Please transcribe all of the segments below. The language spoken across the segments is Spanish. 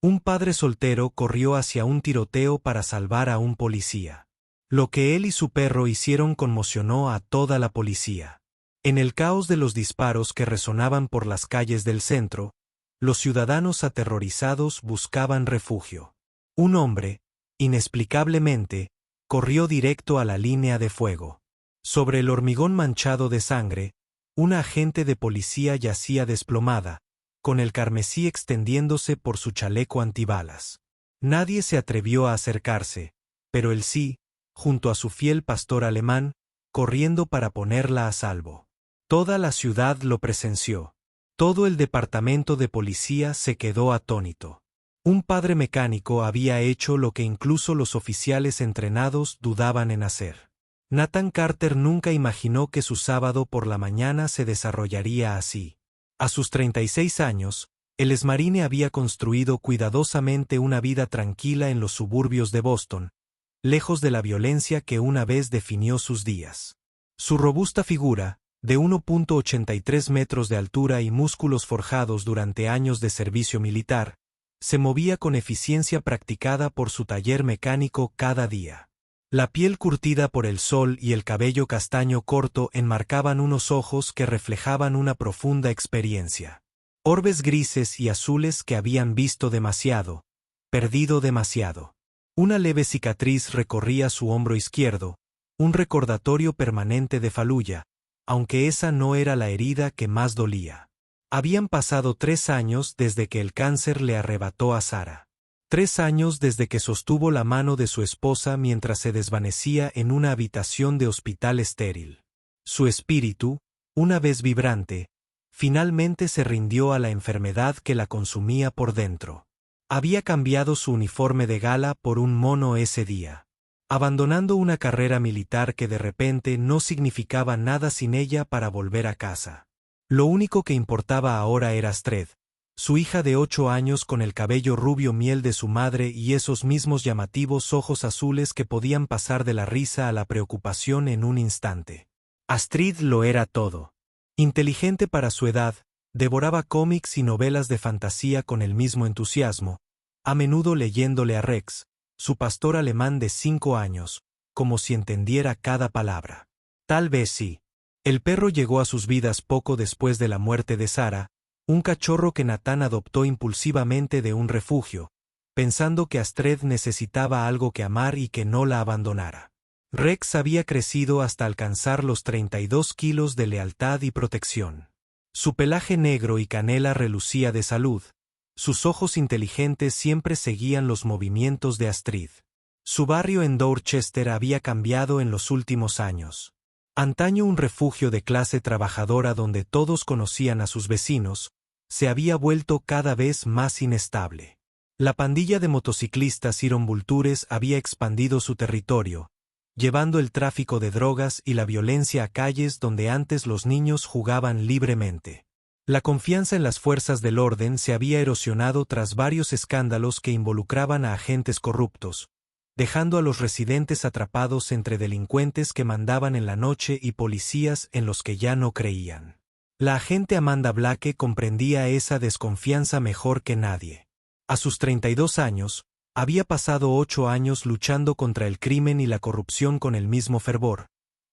Un padre soltero corrió hacia un tiroteo para salvar a un policía. Lo que él y su perro hicieron conmocionó a toda la policía. En el caos de los disparos que resonaban por las calles del centro, los ciudadanos aterrorizados buscaban refugio. Un hombre, inexplicablemente, corrió directo a la línea de fuego. Sobre el hormigón manchado de sangre, una agente de policía yacía desplomada, con el carmesí extendiéndose por su chaleco antibalas. Nadie se atrevió a acercarse, pero él sí, junto a su fiel pastor alemán, corriendo para ponerla a salvo. Toda la ciudad lo presenció. Todo el departamento de policía se quedó atónito. Un padre mecánico había hecho lo que incluso los oficiales entrenados dudaban en hacer. Nathan Carter nunca imaginó que su sábado por la mañana se desarrollaría así. A sus 36 años, el exmarine había construido cuidadosamente una vida tranquila en los suburbios de Boston, lejos de la violencia que una vez definió sus días. Su robusta figura, de 1,83 metros de altura y músculos forjados durante años de servicio militar, se movía con eficiencia practicada por su taller mecánico cada día. La piel curtida por el sol y el cabello castaño corto enmarcaban unos ojos que reflejaban una profunda experiencia. Orbes grises y azules que habían visto demasiado, perdido demasiado. Una leve cicatriz recorría su hombro izquierdo, un recordatorio permanente de Fallujah, aunque esa no era la herida que más dolía. Habían pasado 3 años desde que el cáncer le arrebató a Sarah. 3 años desde que sostuvo la mano de su esposa mientras se desvanecía en una habitación de hospital estéril. Su espíritu, una vez vibrante, finalmente se rindió a la enfermedad que la consumía por dentro. Había cambiado su uniforme de gala por un mono ese día, abandonando una carrera militar que de repente no significaba nada sin ella para volver a casa. Lo único que importaba ahora era Astrid, su hija de 8 años con el cabello rubio miel de su madre y esos mismos llamativos ojos azules que podían pasar de la risa a la preocupación en un instante. Astrid lo era todo. Inteligente para su edad, devoraba cómics y novelas de fantasía con el mismo entusiasmo, a menudo leyéndole a Rex, su pastor alemán de 5 años, como si entendiera cada palabra. Tal vez sí. El perro llegó a sus vidas poco después de la muerte de Sarah, un cachorro que Nathan adoptó impulsivamente de un refugio, pensando que Astrid necesitaba algo que amar y que no la abandonara. Rex había crecido hasta alcanzar los 32 kilos de lealtad y protección. Su pelaje negro y canela relucía de salud, sus ojos inteligentes siempre seguían los movimientos de Astrid. Su barrio en Dorchester había cambiado en los últimos años. Antaño un refugio de clase trabajadora donde todos conocían a sus vecinos, se había vuelto cada vez más inestable. La pandilla de motociclistas Iron Vultures había expandido su territorio, llevando el tráfico de drogas y la violencia a calles donde antes los niños jugaban libremente. La confianza en las fuerzas del orden se había erosionado tras varios escándalos que involucraban a agentes corruptos, dejando a los residentes atrapados entre delincuentes que mandaban en la noche y policías en los que ya no creían. La agente Amanda Blake comprendía esa desconfianza mejor que nadie. A sus 32 años, había pasado 8 años luchando contra el crimen y la corrupción con el mismo fervor,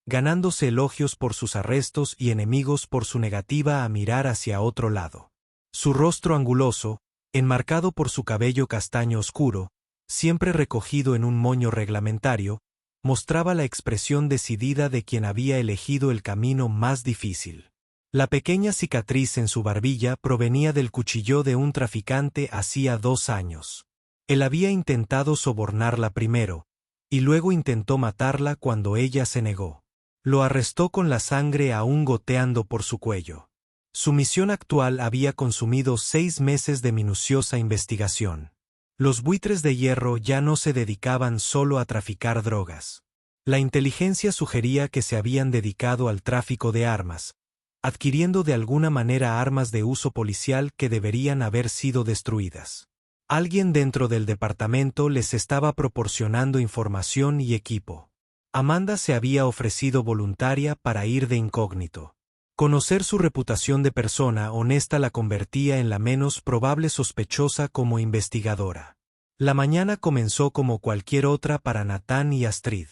ganándose elogios por sus arrestos y enemigos por su negativa a mirar hacia otro lado. Su rostro anguloso, enmarcado por su cabello castaño oscuro, siempre recogido en un moño reglamentario, mostraba la expresión decidida de quien había elegido el camino más difícil. La pequeña cicatriz en su barbilla provenía del cuchillo de un traficante hacía 2 años. Él había intentado sobornarla primero, y luego intentó matarla cuando ella se negó. Lo arrestó con la sangre aún goteando por su cuello. Su misión actual había consumido 6 meses de minuciosa investigación. Los buitres de hierro ya no se dedicaban solo a traficar drogas. La inteligencia sugería que se habían dedicado al tráfico de armas, adquiriendo de alguna manera armas de uso policial que deberían haber sido destruidas. Alguien dentro del departamento les estaba proporcionando información y equipo. Amanda se había ofrecido voluntaria para ir de incógnito. Conocer su reputación de persona honesta la convertía en la menos probable sospechosa como investigadora. La mañana comenzó como cualquier otra para Nathan y Astrid.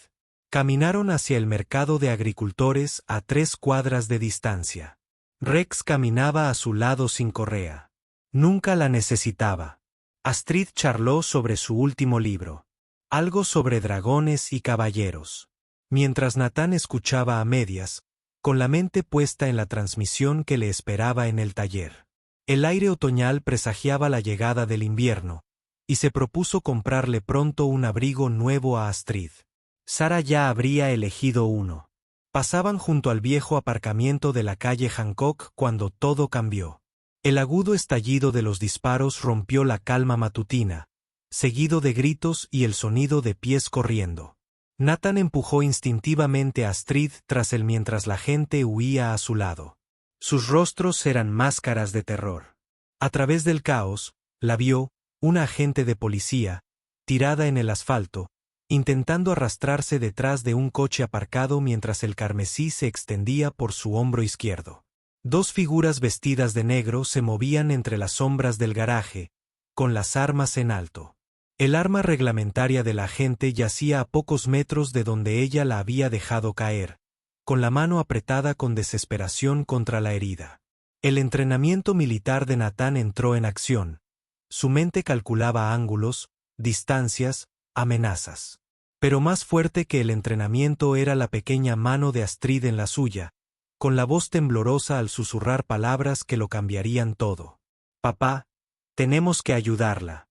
Caminaron hacia el mercado de agricultores a 3 cuadras de distancia. Rex caminaba a su lado sin correa. Nunca la necesitaba. Astrid charló sobre su último libro. Algo sobre dragones y caballeros. Mientras Nathan escuchaba a medias, con la mente puesta en la transmisión que le esperaba en el taller. El aire otoñal presagiaba la llegada del invierno, y se propuso comprarle pronto un abrigo nuevo a Astrid. Sara ya habría elegido uno. Pasaban junto al viejo aparcamiento de la calle Hancock cuando todo cambió. El agudo estallido de los disparos rompió la calma matutina, seguido de gritos y el sonido de pies corriendo. Nathan empujó instintivamente a Astrid tras él mientras la gente huía a su lado. Sus rostros eran máscaras de terror. A través del caos, la vio, una agente de policía, tirada en el asfalto, intentando arrastrarse detrás de un coche aparcado mientras el carmesí se extendía por su hombro izquierdo. 2 figuras vestidas de negro se movían entre las sombras del garaje, con las armas en alto. El arma reglamentaria de la agente yacía a pocos metros de donde ella la había dejado caer, con la mano apretada con desesperación contra la herida. El entrenamiento militar de Nathan entró en acción. Su mente calculaba ángulos, distancias, amenazas. Pero más fuerte que el entrenamiento era la pequeña mano de Astrid en la suya, con la voz temblorosa al susurrar palabras que lo cambiarían todo. «Papá, tenemos que ayudarla».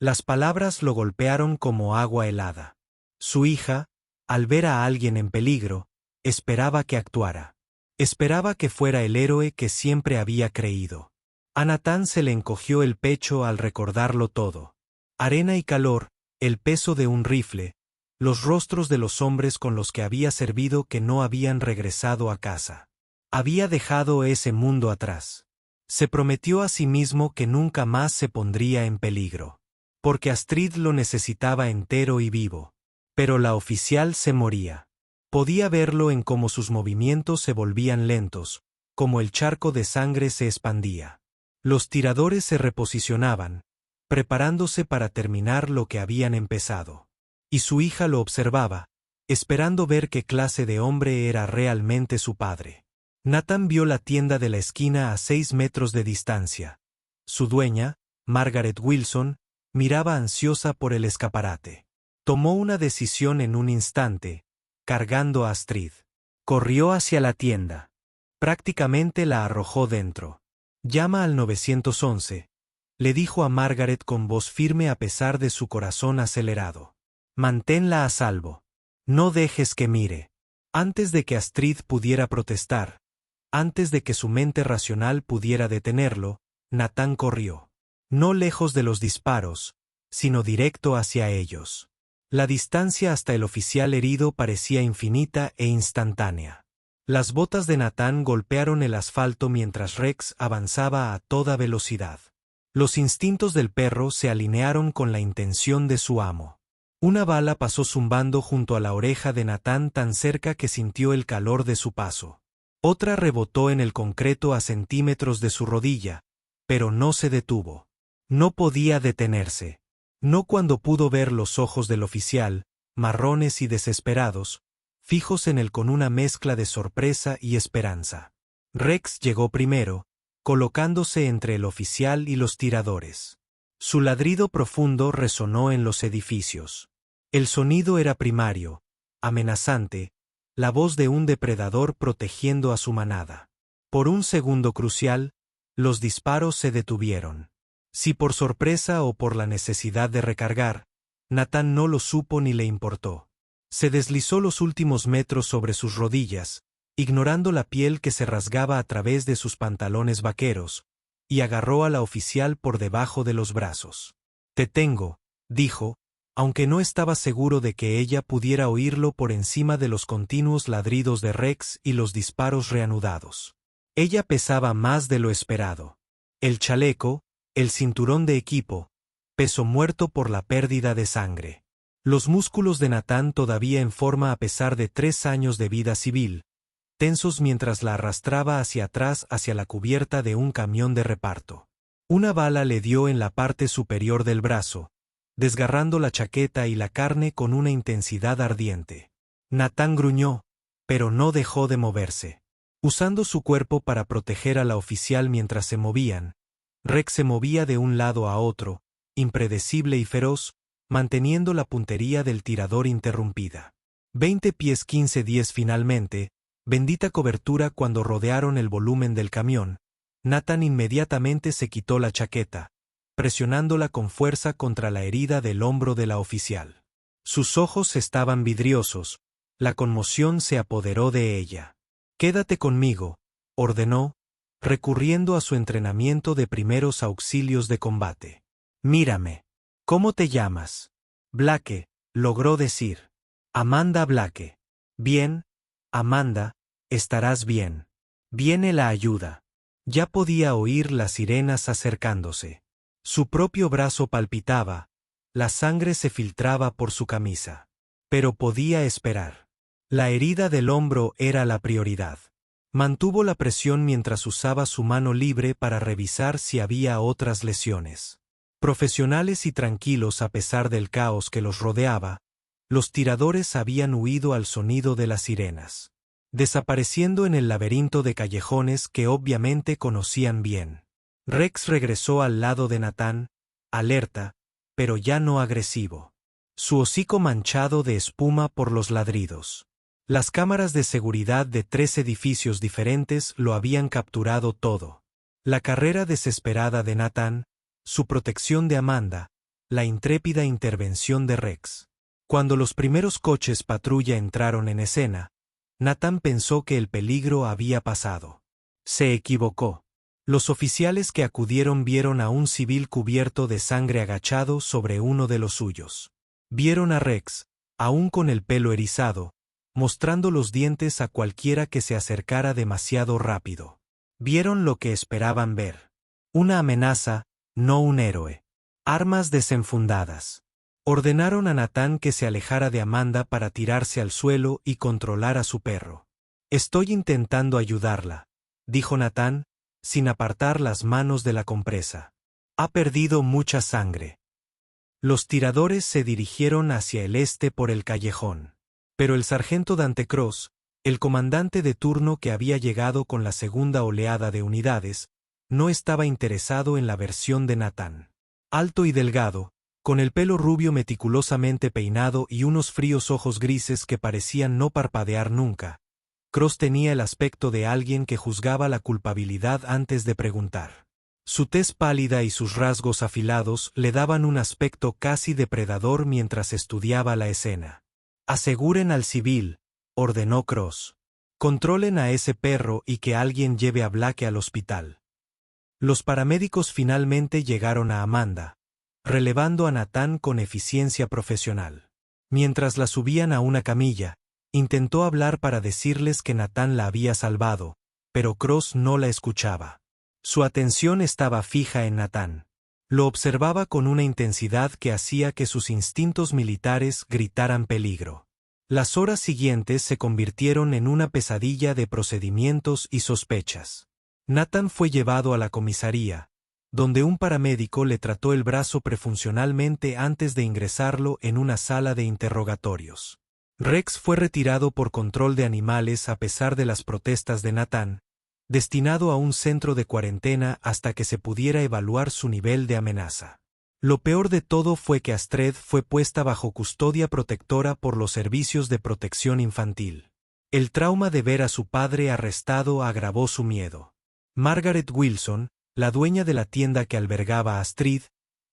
Las palabras lo golpearon como agua helada. Su hija, al ver a alguien en peligro, esperaba que actuara. Esperaba que fuera el héroe que siempre había creído. A Nathan se le encogió el pecho al recordarlo todo. Arena y calor, el peso de un rifle, los rostros de los hombres con los que había servido que no habían regresado a casa. Había dejado ese mundo atrás. Se prometió a sí mismo que nunca más se pondría en peligro. Porque Astrid lo necesitaba entero y vivo. Pero la oficial se moría. Podía verlo en cómo sus movimientos se volvían lentos, como el charco de sangre se expandía. Los tiradores se reposicionaban, preparándose para terminar lo que habían empezado. Y su hija lo observaba, esperando ver qué clase de hombre era realmente su padre. Nathan vio la tienda de la esquina a 6 metros de distancia. Su dueña, Margaret Wilson, miraba ansiosa por el escaparate. Tomó una decisión en un instante, cargando a Astrid. Corrió hacia la tienda. Prácticamente la arrojó dentro. «Llama al 911», le dijo a Margaret con voz firme a pesar de su corazón acelerado. «Manténla a salvo. No dejes que mire». Antes de que Astrid pudiera protestar, antes de que su mente racional pudiera detenerlo, Nathan corrió. No lejos de los disparos, sino directo hacia ellos. La distancia hasta el oficial herido parecía infinita e instantánea. Las botas de Nathan golpearon el asfalto mientras Rex avanzaba a toda velocidad. Los instintos del perro se alinearon con la intención de su amo. Una bala pasó zumbando junto a la oreja de Nathan tan cerca que sintió el calor de su paso. Otra rebotó en el concreto a centímetros de su rodilla, pero no se detuvo. No podía detenerse. No cuando pudo ver los ojos del oficial, marrones y desesperados, fijos en él con una mezcla de sorpresa y esperanza. Rex llegó primero, colocándose entre el oficial y los tiradores. Su ladrido profundo resonó en los edificios. El sonido era primario, amenazante, la voz de un depredador protegiendo a su manada. Por un segundo crucial, los disparos se detuvieron. Si por sorpresa o por la necesidad de recargar, Nathan no lo supo ni le importó. Se deslizó los últimos metros sobre sus rodillas, ignorando la piel que se rasgaba a través de sus pantalones vaqueros, y agarró a la oficial por debajo de los brazos. «Te tengo», dijo, aunque no estaba seguro de que ella pudiera oírlo por encima de los continuos ladridos de Rex y los disparos reanudados. Ella pesaba más de lo esperado. El chaleco, el cinturón de equipo, peso muerto por la pérdida de sangre. Los músculos de Nathan todavía en forma a pesar de 3 años de vida civil, tensos mientras la arrastraba hacia atrás hacia la cubierta de un camión de reparto. Una bala le dio en la parte superior del brazo, desgarrando la chaqueta y la carne con una intensidad ardiente. Nathan gruñó, pero no dejó de moverse. Usando su cuerpo para proteger a la oficial mientras se movían, Rex se movía de un lado a otro, impredecible y feroz, manteniendo la puntería del tirador interrumpida. 20 pies 15-10 finalmente, bendita cobertura cuando rodearon el volumen del camión, Nathan inmediatamente se quitó la chaqueta, presionándola con fuerza contra la herida del hombro de la oficial. Sus ojos estaban vidriosos, la conmoción se apoderó de ella. «Quédate conmigo», ordenó, recurriendo a su entrenamiento de primeros auxilios de combate. «Mírame. ¿Cómo te llamas?» «Blake», logró decir. «Amanda Blake». «Bien, Amanda, estarás bien. Viene la ayuda». Ya podía oír las sirenas acercándose. Su propio brazo palpitaba, la sangre se filtraba por su camisa. Pero podía esperar. La herida del hombro era la prioridad. Mantuvo la presión mientras usaba su mano libre para revisar si había otras lesiones. Profesionales y tranquilos a pesar del caos que los rodeaba, los tiradores habían huido al sonido de las sirenas, desapareciendo en el laberinto de callejones que obviamente conocían bien. Rex regresó al lado de Nathan, alerta, pero ya no agresivo. Su hocico manchado de espuma por los ladridos. Las cámaras de seguridad de 3 edificios diferentes lo habían capturado todo. La carrera desesperada de Nathan, su protección de Amanda, la intrépida intervención de Rex. Cuando los primeros coches patrulla entraron en escena, Nathan pensó que el peligro había pasado. Se equivocó. Los oficiales que acudieron vieron a un civil cubierto de sangre agachado sobre uno de los suyos. Vieron a Rex, aún con el pelo erizado, mostrando los dientes a cualquiera que se acercara demasiado rápido. Vieron lo que esperaban ver. Una amenaza, no un héroe. Armas desenfundadas. Ordenaron a Nathan que se alejara de Amanda para tirarse al suelo y controlar a su perro. «Estoy intentando ayudarla», dijo Nathan, sin apartar las manos de la compresa. «Ha perdido mucha sangre». Los tiradores se dirigieron hacia el este por el callejón. Pero el sargento Dante Cross, el comandante de turno que había llegado con la segunda oleada de unidades, no estaba interesado en la versión de Nathan. Alto y delgado, con el pelo rubio meticulosamente peinado y unos fríos ojos grises que parecían no parpadear nunca, Cross tenía el aspecto de alguien que juzgaba la culpabilidad antes de preguntar. Su tez pálida y sus rasgos afilados le daban un aspecto casi depredador mientras estudiaba la escena. «Aseguren al civil», ordenó Cross. «Controlen a ese perro y que alguien lleve a Blake al hospital». Los paramédicos finalmente llegaron a Amanda, relevando a Nathan con eficiencia profesional. Mientras la subían a una camilla, intentó hablar para decirles que Nathan la había salvado, pero Cross no la escuchaba. Su atención estaba fija en Nathan. Lo observaba con una intensidad que hacía que sus instintos militares gritaran peligro. Las horas siguientes se convirtieron en una pesadilla de procedimientos y sospechas. Nathan fue llevado a la comisaría, donde un paramédico le trató el brazo prefuncionalmente antes de ingresarlo en una sala de interrogatorios. Rex fue retirado por control de animales a pesar de las protestas de Nathan, destinado a un centro de cuarentena hasta que se pudiera evaluar su nivel de amenaza. Lo peor de todo fue que Astrid fue puesta bajo custodia protectora por los servicios de protección infantil. El trauma de ver a su padre arrestado agravó su miedo. Margaret Wilson, la dueña de la tienda que albergaba a Astrid,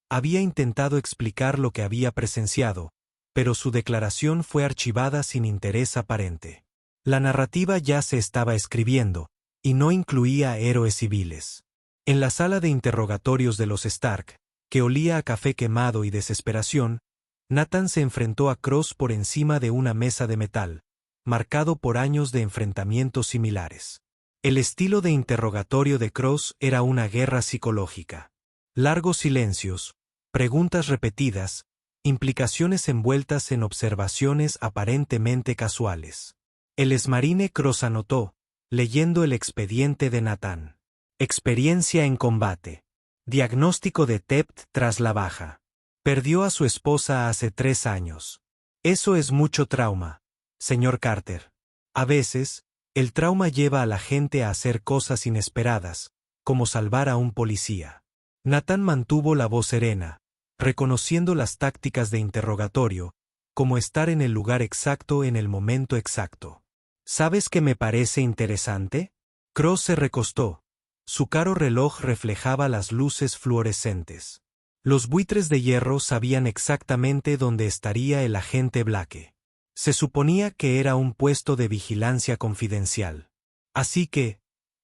había intentado explicar lo que había presenciado, pero su declaración fue archivada sin interés aparente. La narrativa ya se estaba escribiendo, y no incluía héroes civiles. En la sala de interrogatorios de los Stark, que olía a café quemado y desesperación, Nathan se enfrentó a Cross por encima de una mesa de metal, marcado por años de enfrentamientos similares. El estilo de interrogatorio de Cross era una guerra psicológica. Largos silencios, preguntas repetidas, implicaciones envueltas en observaciones aparentemente casuales. El exmarine Cross anotó, leyendo el expediente de Nathan. Experiencia en combate. Diagnóstico de TEPT tras la baja. Perdió a su esposa hace 3 años. Eso es mucho trauma, señor Carter. A veces, el trauma lleva a la gente a hacer cosas inesperadas, como salvar a un policía. Nathan mantuvo la voz serena, reconociendo las tácticas de interrogatorio, como estar en el lugar exacto en el momento exacto. ¿Sabes qué me parece interesante? Cross se recostó. Su caro reloj reflejaba las luces fluorescentes. Los buitres de hierro sabían exactamente dónde estaría el agente Blake. Se suponía que era un puesto de vigilancia confidencial. Así que,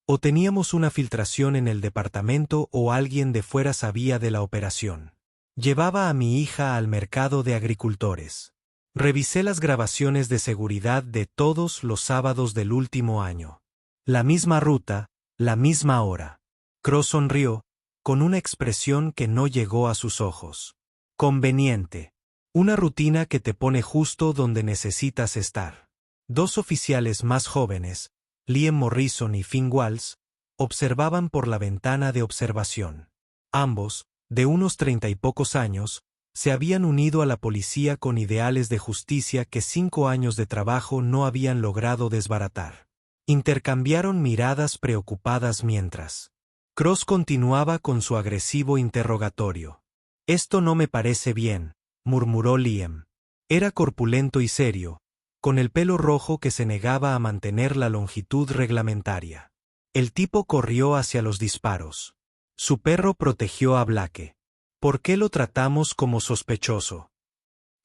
o teníamos una filtración en el departamento o alguien de fuera sabía de la operación. Llevaba a mi hija al mercado de agricultores. Revisé las grabaciones de seguridad de todos los sábados del último año. La misma ruta, la misma hora. Cross sonrió, con una expresión que no llegó a sus ojos. Conveniente. Una rutina que te pone justo donde necesitas estar. 2 oficiales más jóvenes, Liam Morrison y Finn Walls, observaban por la ventana de observación. Ambos, de unos 30 y pocos años, se habían unido a la policía con ideales de justicia que 5 años de trabajo no habían logrado desbaratar. Intercambiaron miradas preocupadas mientras. Cross continuaba con su agresivo interrogatorio. «Esto no me parece bien», murmuró Liam. Era corpulento y serio, con el pelo rojo que se negaba a mantener la longitud reglamentaria. El tipo corrió hacia los disparos. Su perro protegió a Blake. ¿Por qué lo tratamos como sospechoso?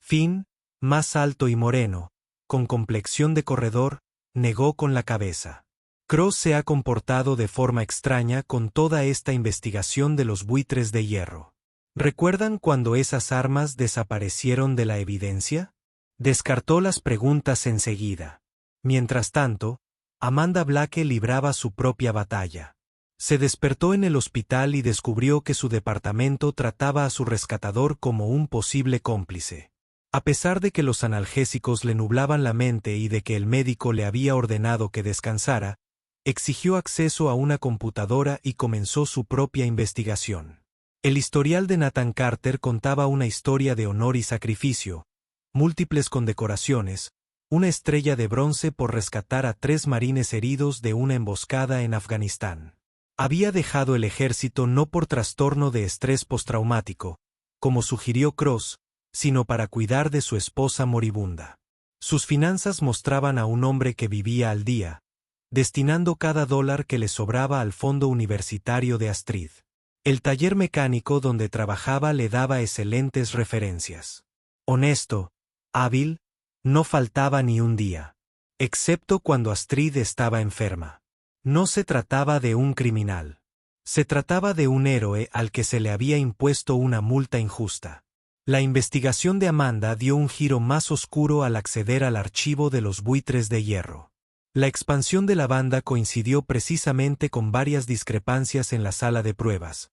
Finn, más alto y moreno, con complexión de corredor, negó con la cabeza. Cross se ha comportado de forma extraña con toda esta investigación de los buitres de hierro. ¿Recuerdan cuando esas armas desaparecieron de la evidencia? Descartó las preguntas enseguida. Mientras tanto, Amanda Blake libraba su propia batalla. Se despertó en el hospital y descubrió que su departamento trataba a su rescatador como un posible cómplice. A pesar de que los analgésicos le nublaban la mente y de que el médico le había ordenado que descansara, exigió acceso a una computadora y comenzó su propia investigación. El historial de Nathan Carter contaba una historia de honor y sacrificio, múltiples condecoraciones, una estrella de bronce por rescatar a 3 marines heridos de una emboscada en Afganistán. Había dejado el ejército no por trastorno de estrés postraumático, como sugirió Cross, sino para cuidar de su esposa moribunda. Sus finanzas mostraban a un hombre que vivía al día, destinando cada dólar que le sobraba al fondo universitario de Astrid. El taller mecánico donde trabajaba le daba excelentes referencias. Honesto, hábil, no faltaba ni un día. Excepto cuando Astrid estaba enferma. No se trataba de un criminal. Se trataba de un héroe al que se le había impuesto una multa injusta. La investigación de Amanda dio un giro más oscuro al acceder al archivo de los buitres de hierro. La expansión de la banda coincidió precisamente con varias discrepancias en la sala de pruebas.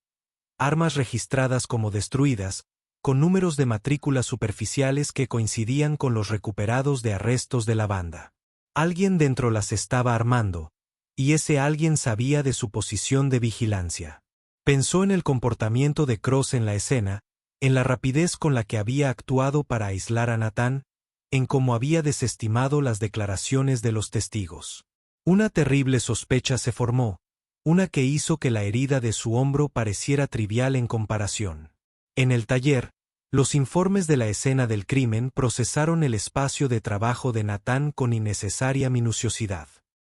Armas registradas como destruidas, con números de matrículas superficiales que coincidían con los recuperados de arrestos de la banda. Alguien dentro las estaba armando, y ese alguien sabía de su posición de vigilancia. Pensó en el comportamiento de Cross en la escena, en la rapidez con la que había actuado para aislar a Nathan, en cómo había desestimado las declaraciones de los testigos. Una terrible sospecha se formó, una que hizo que la herida de su hombro pareciera trivial en comparación. En el taller, los informes de la escena del crimen procesaron el espacio de trabajo de Nathan con innecesaria minuciosidad.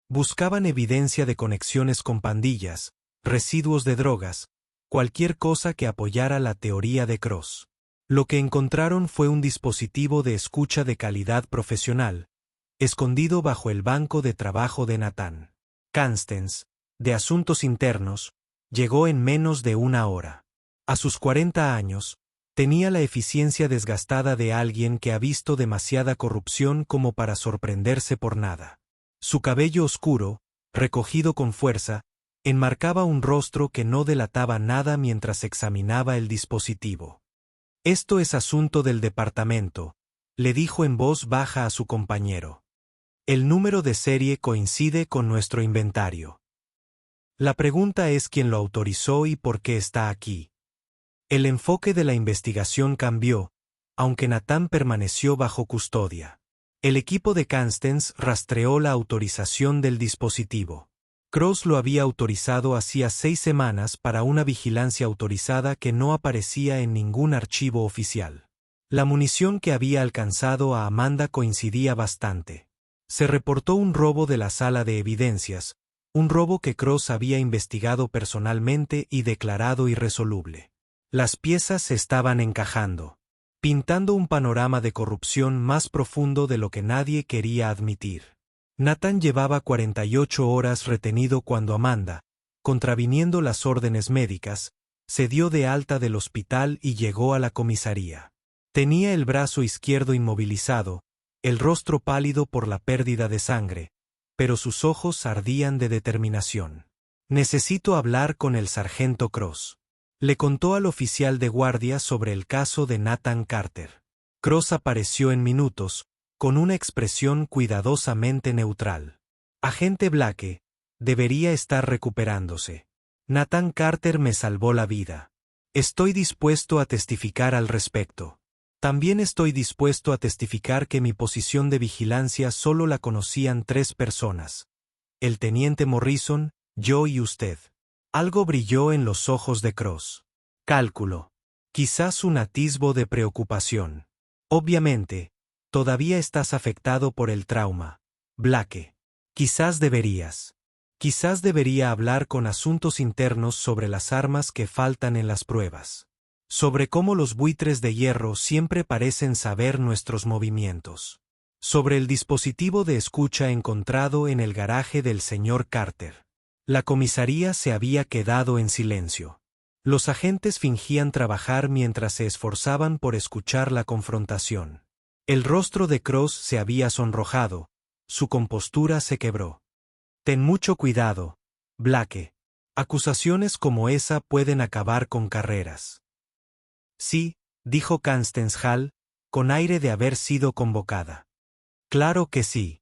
Buscaban evidencia de conexiones con pandillas, residuos de drogas, cualquier cosa que apoyara la teoría de Cross. Lo que encontraron fue un dispositivo de escucha de calidad profesional, escondido bajo el banco de trabajo de Nathan. Canstens, de Asuntos Internos, llegó en menos de 1 hora. A sus 40 años, tenía la eficiencia desgastada de alguien que ha visto demasiada corrupción como para sorprenderse por nada. Su cabello oscuro, recogido con fuerza, enmarcaba un rostro que no delataba nada mientras examinaba el dispositivo. «Esto es asunto del departamento», le dijo en voz baja a su compañero. El número de serie coincide con nuestro inventario. La pregunta es quién lo autorizó y por qué está aquí. El enfoque de la investigación cambió, aunque Nathan permaneció bajo custodia. El equipo de Carstens rastreó la autorización del dispositivo. Cross lo había autorizado hacía 6 semanas para una vigilancia autorizada que no aparecía en ningún archivo oficial. La munición que había alcanzado a Amanda coincidía bastante. Se reportó un robo de la sala de evidencias, un robo que Cross había investigado personalmente y declarado irresoluble. Las piezas se estaban encajando, pintando un panorama de corrupción más profundo de lo que nadie quería admitir. Nathan llevaba 48 horas retenido cuando Amanda, contraviniendo las órdenes médicas, se dio de alta del hospital y llegó a la comisaría. Tenía el brazo izquierdo inmovilizado, el rostro pálido por la pérdida de sangre, pero sus ojos ardían de determinación. «Necesito hablar con el sargento Cross», le contó al oficial de guardia sobre el caso de Nathan Carter. Cross apareció en minutos, con una expresión cuidadosamente neutral. «Agente Blake, debería estar recuperándose. Nathan Carter me salvó la vida. Estoy dispuesto a testificar al respecto. También estoy dispuesto a testificar que mi posición de vigilancia solo la conocían 3 personas. El teniente Morrison, yo y usted». Algo brilló en los ojos de Cross. «Cálculo. Quizás un atisbo de preocupación. Obviamente, todavía estás afectado por el trauma, Blake. Quizás debería hablar con asuntos internos sobre las armas que faltan en las pruebas. Sobre cómo los buitres de hierro siempre parecen saber nuestros movimientos. Sobre el dispositivo de escucha encontrado en el garaje del señor Carter». La comisaría se había quedado en silencio. Los agentes fingían trabajar mientras se esforzaban por escuchar la confrontación. El rostro de Cross se había sonrojado, su compostura se quebró. «Ten mucho cuidado, Blake. Acusaciones como esa pueden acabar con carreras». «Sí», dijo Constance Hall, con aire de haber sido convocada. «Claro que sí».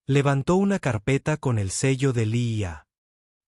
Levantó una carpeta con el sello de Lee.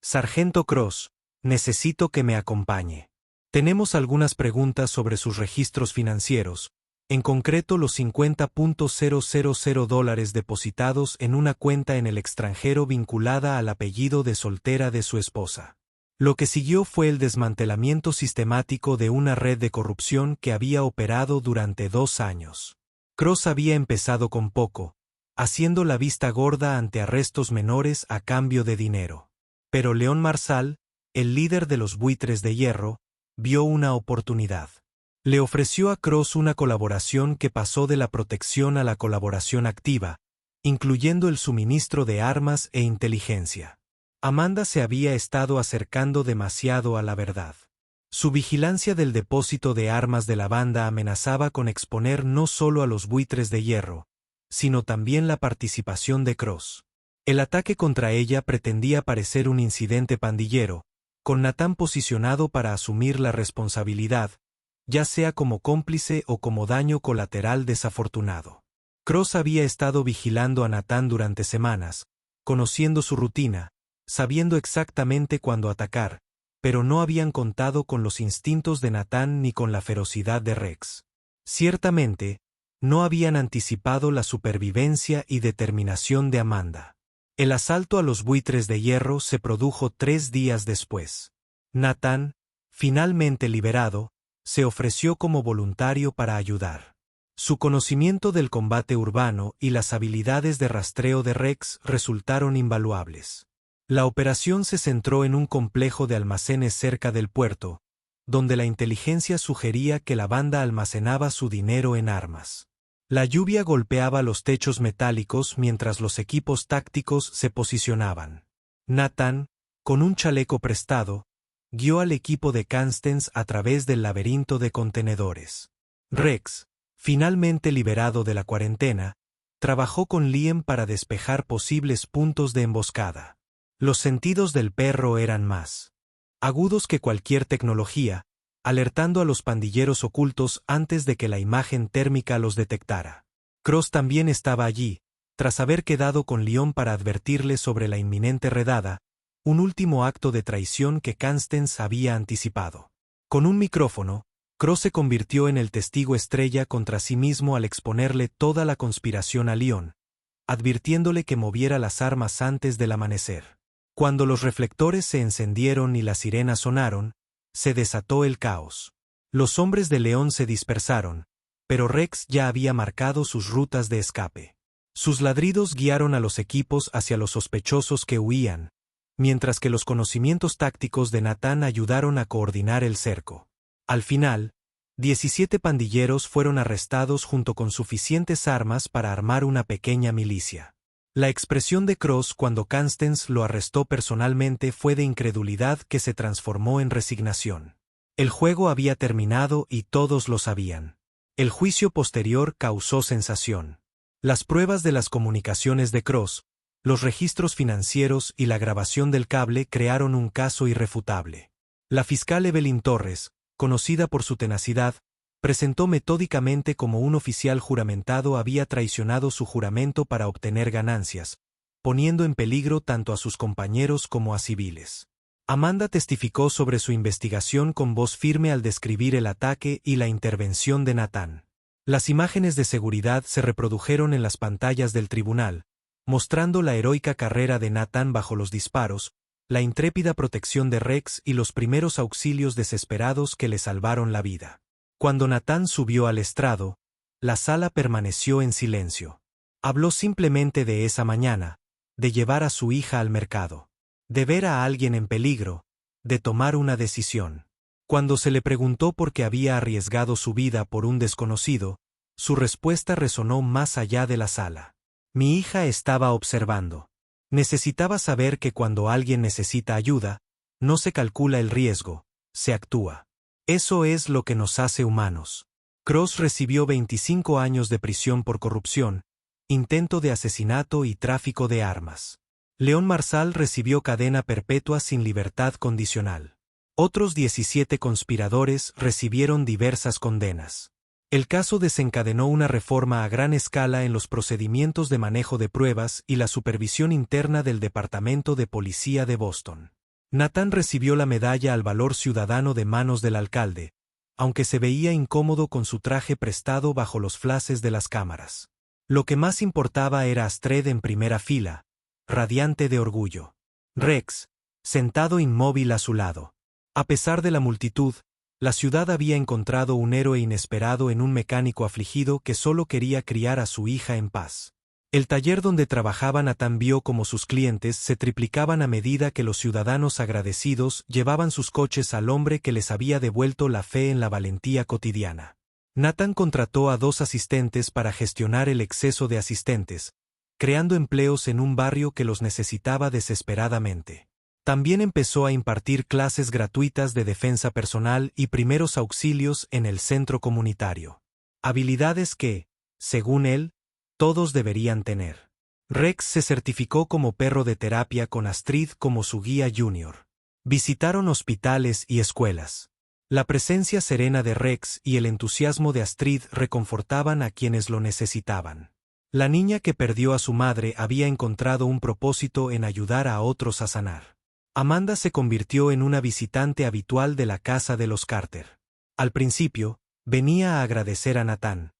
«Sargento Cross, necesito que me acompañe. Tenemos algunas preguntas sobre sus registros financieros, en concreto los $50,000 depositados en una cuenta en el extranjero vinculada al apellido de soltera de su esposa». Lo que siguió fue el desmantelamiento sistemático de una red de corrupción que había operado durante 2 años. Cross había empezado con poco, haciendo la vista gorda ante arrestos menores a cambio de dinero. Pero Leon Marsal, el líder de los buitres de hierro, vio una oportunidad. Le ofreció a Cross una colaboración que pasó de la protección a la colaboración activa, incluyendo el suministro de armas e inteligencia. Amanda se había estado acercando demasiado a la verdad. Su vigilancia del depósito de armas de la banda amenazaba con exponer no solo a los buitres de hierro, sino también la participación de Cross. El ataque contra ella pretendía parecer un incidente pandillero, con Nathan posicionado para asumir la responsabilidad, ya sea como cómplice o como daño colateral desafortunado. Cross había estado vigilando a Nathan durante semanas, conociendo su rutina, sabiendo exactamente cuándo atacar, pero no habían contado con los instintos de Nathan ni con la ferocidad de Rex. Ciertamente, no habían anticipado la supervivencia y determinación de Amanda. El asalto a los buitres de hierro se produjo 3 días después. Nathan, finalmente liberado, se ofreció como voluntario para ayudar. Su conocimiento del combate urbano y las habilidades de rastreo de Rex resultaron invaluables. La operación se centró en un complejo de almacenes cerca del puerto, donde la inteligencia sugería que la banda almacenaba su dinero en armas. La lluvia golpeaba los techos metálicos mientras los equipos tácticos se posicionaban. Nathan, con un chaleco prestado, guió al equipo de Constance a través del laberinto de contenedores. Rex, finalmente liberado de la cuarentena, trabajó con Liam para despejar posibles puntos de emboscada. Los sentidos del perro eran más agudos que cualquier tecnología, alertando a los pandilleros ocultos antes de que la imagen térmica los detectara. Cross también estaba allí, tras haber quedado con Lyon para advertirle sobre la inminente redada, un último acto de traición que Constance había anticipado. Con un micrófono, Cross se convirtió en el testigo estrella contra sí mismo al exponerle toda la conspiración a Lyon, advirtiéndole que moviera las armas antes del amanecer. Cuando los reflectores se encendieron y las sirenas sonaron, se desató el caos. Los hombres de León se dispersaron, pero Rex ya había marcado sus rutas de escape. Sus ladridos guiaron a los equipos hacia los sospechosos que huían, mientras que los conocimientos tácticos de Nathan ayudaron a coordinar el cerco. Al final, 17 pandilleros fueron arrestados junto con suficientes armas para armar una pequeña milicia. La expresión de Cross cuando Constance lo arrestó personalmente fue de incredulidad que se transformó en resignación. El juego había terminado y todos lo sabían. El juicio posterior causó sensación. Las pruebas de las comunicaciones de Cross, los registros financieros y la grabación del cable crearon un caso irrefutable. La fiscal Evelyn Torres, conocida por su tenacidad, presentó metódicamente cómo un oficial juramentado había traicionado su juramento para obtener ganancias, poniendo en peligro tanto a sus compañeros como a civiles. Amanda testificó sobre su investigación con voz firme al describir el ataque y la intervención de Nathan. Las imágenes de seguridad se reprodujeron en las pantallas del tribunal, mostrando la heroica carrera de Nathan bajo los disparos, la intrépida protección de Rex y los primeros auxilios desesperados que le salvaron la vida. Cuando Nathan subió al estrado, la sala permaneció en silencio. Habló simplemente de esa mañana, de llevar a su hija al mercado, de ver a alguien en peligro, de tomar una decisión. Cuando se le preguntó por qué había arriesgado su vida por un desconocido, su respuesta resonó más allá de la sala. Mi hija estaba observando. Necesitaba saber que cuando alguien necesita ayuda, no se calcula el riesgo, se actúa. Eso es lo que nos hace humanos. Cross recibió 25 años de prisión por corrupción, intento de asesinato y tráfico de armas. León Marsal recibió cadena perpetua sin libertad condicional. Otros 17 conspiradores recibieron diversas condenas. El caso desencadenó una reforma a gran escala en los procedimientos de manejo de pruebas y la supervisión interna del Departamento de Policía de Boston. Nathan recibió la medalla al valor ciudadano de manos del alcalde, aunque se veía incómodo con su traje prestado bajo los flashes de las cámaras. Lo que más importaba era Astrid en primera fila, radiante de orgullo. Rex, sentado inmóvil a su lado. A pesar de la multitud, la ciudad había encontrado un héroe inesperado en un mecánico afligido que solo quería criar a su hija en paz. El taller donde trabajaba Nathan vio como sus clientes se triplicaban a medida que los ciudadanos agradecidos llevaban sus coches al hombre que les había devuelto la fe en la valentía cotidiana. Nathan contrató a 2 asistentes para gestionar el exceso de asistentes, creando empleos en un barrio que los necesitaba desesperadamente. También empezó a impartir clases gratuitas de defensa personal y primeros auxilios en el centro comunitario. Habilidades que, según él, todos deberían tener. Rex se certificó como perro de terapia con Astrid como su guía junior. Visitaron hospitales y escuelas. La presencia serena de Rex y el entusiasmo de Astrid reconfortaban a quienes lo necesitaban. La niña que perdió a su madre había encontrado un propósito en ayudar a otros a sanar. Amanda se convirtió en una visitante habitual de la casa de los Carter. Al principio, venía a agradecer a Nathan,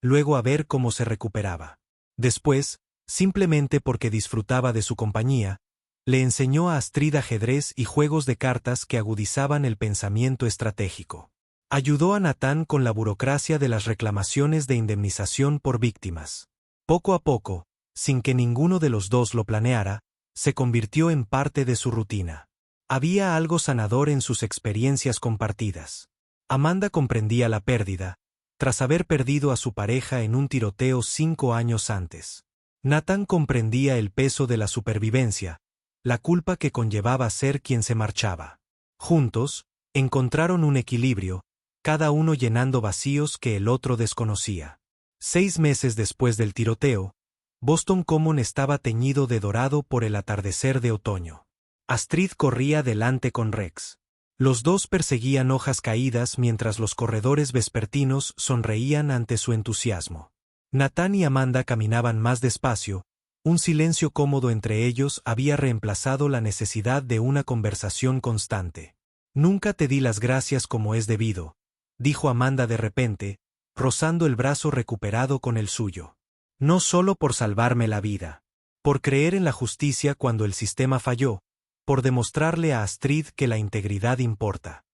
luego a ver cómo se recuperaba. Después, simplemente porque disfrutaba de su compañía, le enseñó a Astrid ajedrez y juegos de cartas que agudizaban el pensamiento estratégico. Ayudó a Nathan con la burocracia de las reclamaciones de indemnización por víctimas. Poco a poco, sin que ninguno de los dos lo planeara, se convirtió en parte de su rutina. Había algo sanador en sus experiencias compartidas. Amanda comprendía la pérdida, tras haber perdido a su pareja en un tiroteo 5 años antes. Nathan comprendía el peso de la supervivencia, la culpa que conllevaba ser quien se marchaba. Juntos, encontraron un equilibrio, cada uno llenando vacíos que el otro desconocía. 6 meses después del tiroteo, Boston Common estaba teñido de dorado por el atardecer de otoño. Astrid corría delante con Rex. Los dos perseguían hojas caídas mientras los corredores vespertinos sonreían ante su entusiasmo. Natán y Amanda caminaban más despacio, un silencio cómodo entre ellos había reemplazado la necesidad de una conversación constante. Nunca te di las gracias como es debido, dijo Amanda de repente, rozando el brazo recuperado con el suyo. No solo por salvarme la vida. Por creer en la justicia cuando el sistema falló, por demostrarle a Astrid que la integridad importa.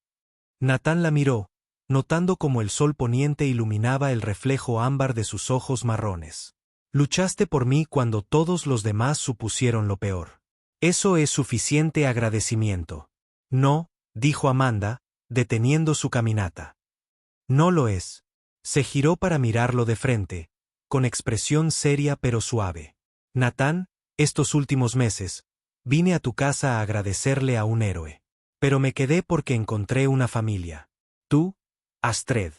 Natán la miró, notando cómo el sol poniente iluminaba el reflejo ámbar de sus ojos marrones. Luchaste por mí cuando todos los demás supusieron lo peor. Eso es suficiente agradecimiento. No, dijo Amanda, deteniendo su caminata. No lo es. Se giró para mirarlo de frente, con expresión seria pero suave. Natán, estos últimos meses, vine a tu casa a agradecerle a un héroe. Pero me quedé porque encontré una familia. Tú, Astrid.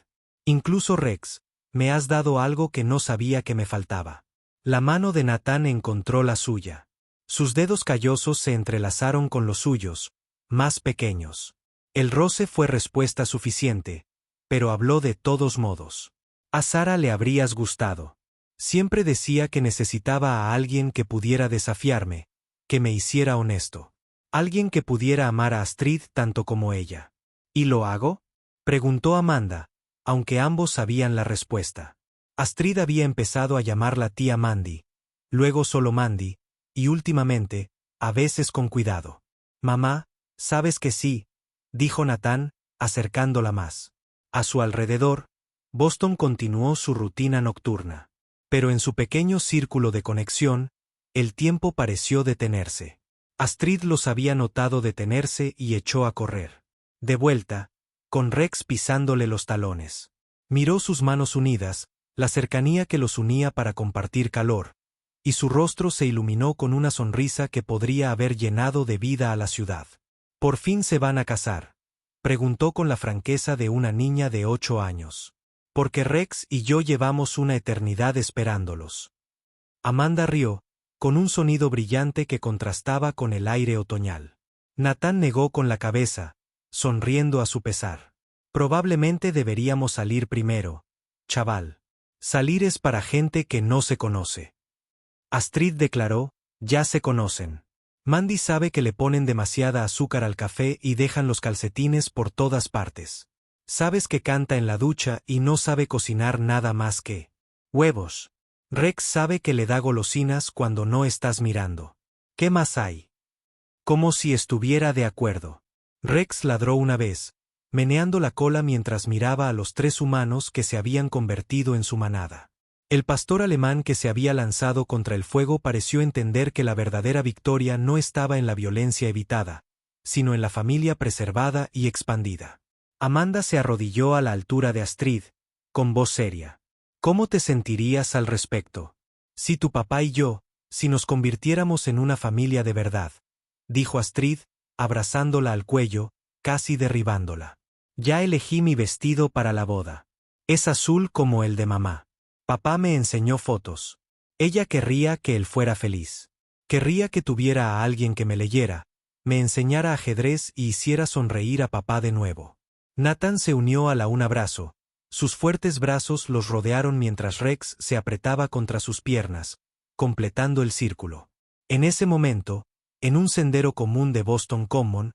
Incluso Rex, me has dado algo que no sabía que me faltaba. La mano de Natán encontró la suya. Sus dedos callosos se entrelazaron con los suyos, más pequeños. El roce fue respuesta suficiente, pero habló de todos modos. A Sara le habrías gustado. Siempre decía que necesitaba a alguien que pudiera desafiarme, que me hiciera honesto. Alguien que pudiera amar a Astrid tanto como ella. ¿Y lo hago? Preguntó Amanda, aunque ambos sabían la respuesta. Astrid había empezado a llamarla tía Mandy, luego solo Mandy, y últimamente, a veces con cuidado. Mamá, sabes que sí, dijo Natán, acercándola más. A su alrededor, Boston continuó su rutina nocturna. Pero en su pequeño círculo de conexión, el tiempo pareció detenerse. Astrid los había notado detenerse y echó a correr. De vuelta, con Rex pisándole los talones. Miró sus manos unidas, la cercanía que los unía para compartir calor, y su rostro se iluminó con una sonrisa que podría haber llenado de vida a la ciudad. ¿Por fin se van a casar?, preguntó con la franqueza de una niña de 8 años. Porque Rex y yo llevamos una eternidad esperándolos. Amanda rió, con un sonido brillante que contrastaba con el aire otoñal. Natán negó con la cabeza, sonriendo a su pesar. Probablemente deberíamos salir primero, chaval. Salir es para gente que no se conoce. Astrid declaró, ya se conocen. Mandy sabe que le ponen demasiada azúcar al café y dejan los calcetines por todas partes. Sabes que canta en la ducha y no sabe cocinar nada más que huevos. Rex sabe que le da golosinas cuando no estás mirando. ¿Qué más hay? Como si estuviera de acuerdo. Rex ladró una vez, meneando la cola mientras miraba a los 3 humanos que se habían convertido en su manada. El pastor alemán que se había lanzado contra el fuego pareció entender que la verdadera victoria no estaba en la violencia evitada, sino en la familia preservada y expandida. Amanda se arrodilló a la altura de Astrid, con voz seria. ¿Cómo te sentirías al respecto? Si tu papá y yo, si nos convirtiéramos en una familia de verdad, dijo Astrid, abrazándola al cuello, casi derribándola. Ya elegí mi vestido para la boda. Es azul como el de mamá. Papá me enseñó fotos. Ella querría que él fuera feliz. Querría que tuviera a alguien que me leyera, me enseñara ajedrez y hiciera sonreír a papá de nuevo. Natán se unió a un abrazo. Sus fuertes brazos los rodearon mientras Rex se apretaba contra sus piernas, completando el círculo. En ese momento, en un sendero común de Boston Common,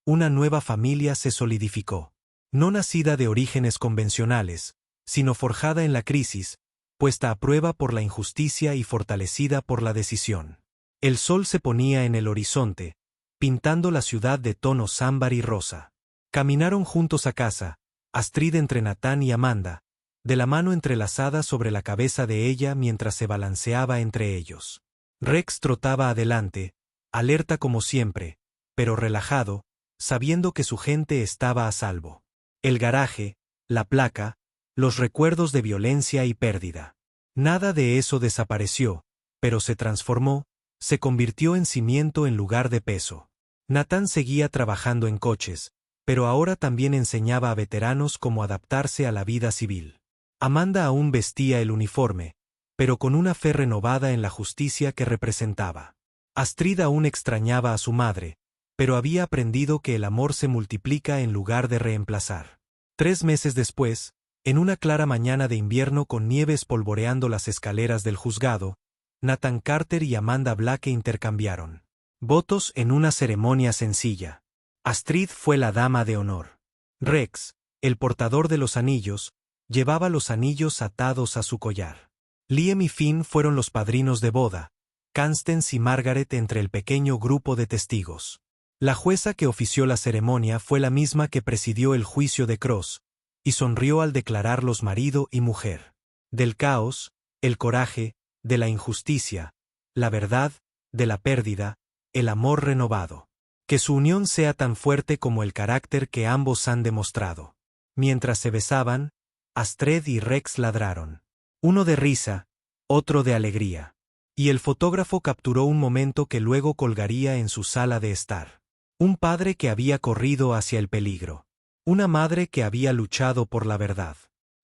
una nueva familia se solidificó. No nacida de orígenes convencionales, sino forjada en la crisis, puesta a prueba por la injusticia y fortalecida por la decisión. El sol se ponía en el horizonte, pintando la ciudad de tonos ámbar y rosa. Caminaron juntos a casa, Astrid entre Natán y Amanda, de la mano entrelazada sobre la cabeza de ella mientras se balanceaba entre ellos. Rex trotaba adelante, alerta como siempre, pero relajado, sabiendo que su gente estaba a salvo. El garaje, la placa, los recuerdos de violencia y pérdida. Nada de eso desapareció, pero se transformó, se convirtió en cimiento en lugar de peso. Natán seguía trabajando en coches, pero ahora también enseñaba a veteranos cómo adaptarse a la vida civil. Amanda aún vestía el uniforme, pero con una fe renovada en la justicia que representaba. Astrid aún extrañaba a su madre, pero había aprendido que el amor se multiplica en lugar de reemplazar. 3 meses después, En una clara mañana de invierno con nieve espolvoreando las escaleras del juzgado, Nathan Carter y Amanda Blake intercambiaron votos en una ceremonia sencilla. Astrid fue la dama de honor. Rex, el portador de los anillos, llevaba los anillos atados a su collar. Liam y Finn fueron los padrinos de boda, Constance y Margaret entre el pequeño grupo de testigos. La jueza que ofició la ceremonia fue la misma que presidió el juicio de Cross, y sonrió al declararlos marido y mujer. Del caos, el coraje, de la injusticia, la verdad, de la pérdida, el amor renovado. Que su unión sea tan fuerte como el carácter que ambos han demostrado. Mientras se besaban, Astrid y Rex ladraron. Uno de risa, otro de alegría. Y el fotógrafo capturó un momento que luego colgaría en su sala de estar. Un padre que había corrido hacia el peligro. Una madre que había luchado por la verdad.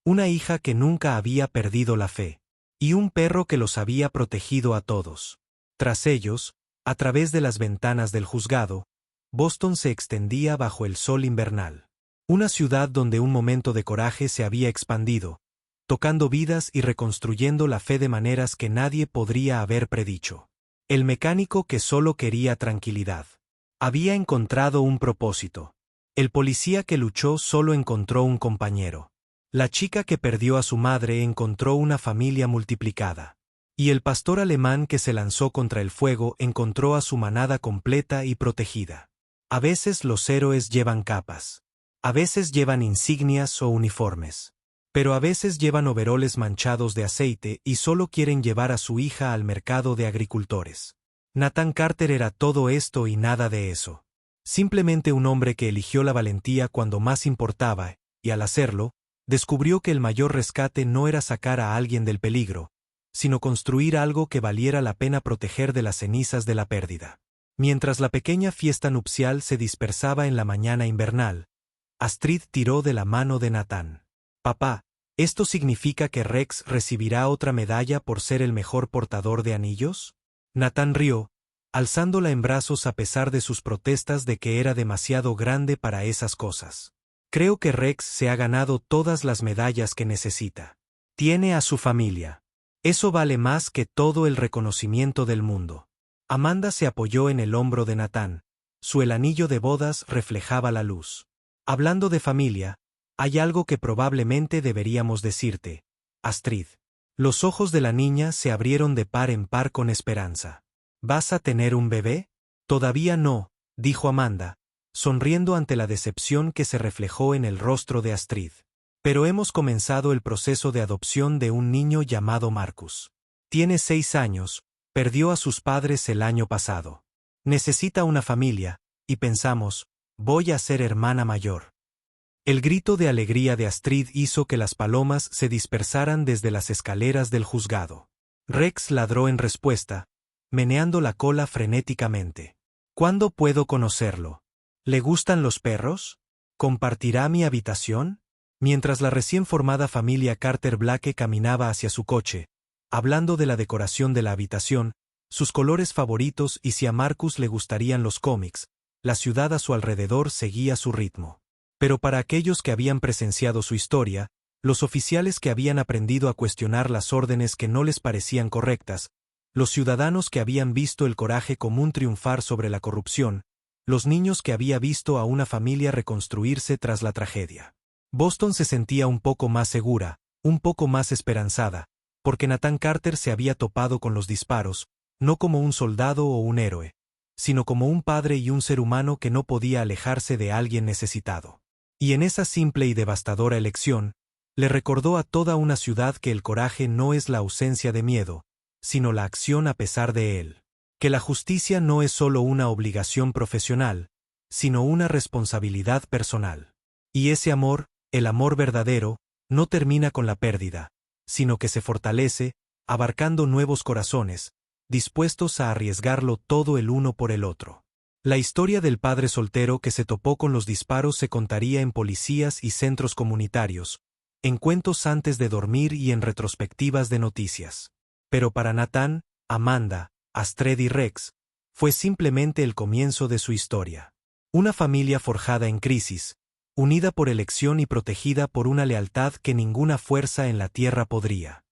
Una hija que nunca había perdido la fe. Y un perro que los había protegido a todos. Tras ellos, a través de las ventanas del juzgado, Boston se extendía bajo el sol invernal. Una ciudad donde un momento de coraje se había expandido, tocando vidas y reconstruyendo la fe de maneras que nadie podría haber predicho. El mecánico que solo quería tranquilidad. Había encontrado un propósito. El policía que luchó solo encontró un compañero. La chica que perdió a su madre encontró una familia multiplicada. Y el pastor alemán que se lanzó contra el fuego encontró a su manada completa y protegida. A veces los héroes llevan capas. A veces llevan insignias o uniformes. Pero a veces llevan overoles manchados de aceite y solo quieren llevar a su hija al mercado de agricultores. Nathan Carter era todo esto y nada de eso. Simplemente un hombre que eligió la valentía cuando más importaba, y al hacerlo, descubrió que el mayor rescate no era sacar a alguien del peligro, sino construir algo que valiera la pena proteger de las cenizas de la pérdida. Mientras la pequeña fiesta nupcial se dispersaba en la mañana invernal, Astrid tiró de la mano de Nathan. «Papá, ¿esto significa que Rex recibirá otra medalla por ser el mejor portador de anillos?» Nathan rió, alzándola en brazos a pesar de sus protestas de que era demasiado grande para esas cosas. «Creo que Rex se ha ganado todas las medallas que necesita. Tiene a su familia. Eso vale más que todo el reconocimiento del mundo». Amanda se apoyó en el hombro de Nathan. Su anillo de bodas reflejaba la luz. «Hablando de familia, hay algo que probablemente deberíamos decirte, Astrid». Los ojos de la niña se abrieron de par en par con esperanza. «¿Vas a tener un bebé?» «Todavía no», dijo Amanda, sonriendo ante la decepción que se reflejó en el rostro de Astrid. «Pero hemos comenzado el proceso de adopción de un niño llamado Marcus. Tiene 6 años, perdió a sus padres el año pasado. Necesita una familia, y pensamos, voy a ser hermana mayor». El grito de alegría de Astrid hizo que las palomas se dispersaran desde las escaleras del juzgado. Rex ladró en respuesta, meneando la cola frenéticamente. «¿Cuándo puedo conocerlo? ¿Le gustan los perros? ¿Compartirá mi habitación?» Mientras la recién formada familia Carter Blake caminaba hacia su coche, hablando de la decoración de la habitación, sus colores favoritos y si a Marcus le gustarían los cómics, la ciudad a su alrededor seguía su ritmo. Pero para aquellos que habían presenciado su historia, los oficiales que habían aprendido a cuestionar las órdenes que no les parecían correctas, los ciudadanos que habían visto el coraje común triunfar sobre la corrupción, los niños que había visto a una familia reconstruirse tras la tragedia. Boston se sentía un poco más segura, un poco más esperanzada, porque Nathan Carter se había topado con los disparos, no como un soldado o un héroe, sino como un padre y un ser humano que no podía alejarse de alguien necesitado. Y en esa simple y devastadora elección, le recordó a toda una ciudad que el coraje no es la ausencia de miedo, sino la acción a pesar de él. Que la justicia no es solo una obligación profesional, sino una responsabilidad personal. Y ese amor, el amor verdadero, no termina con la pérdida, sino que se fortalece, abarcando nuevos corazones, dispuestos a arriesgarlo todo el uno por el otro. La historia del padre soltero que se topó con los disparos se contaría en policías y centros comunitarios, en cuentos antes de dormir y en retrospectivas de noticias. Pero para Nathan, Amanda, Astrid y Rex, fue simplemente el comienzo de su historia. Una familia forjada en crisis, unida por elección y protegida por una lealtad que ninguna fuerza en la tierra podría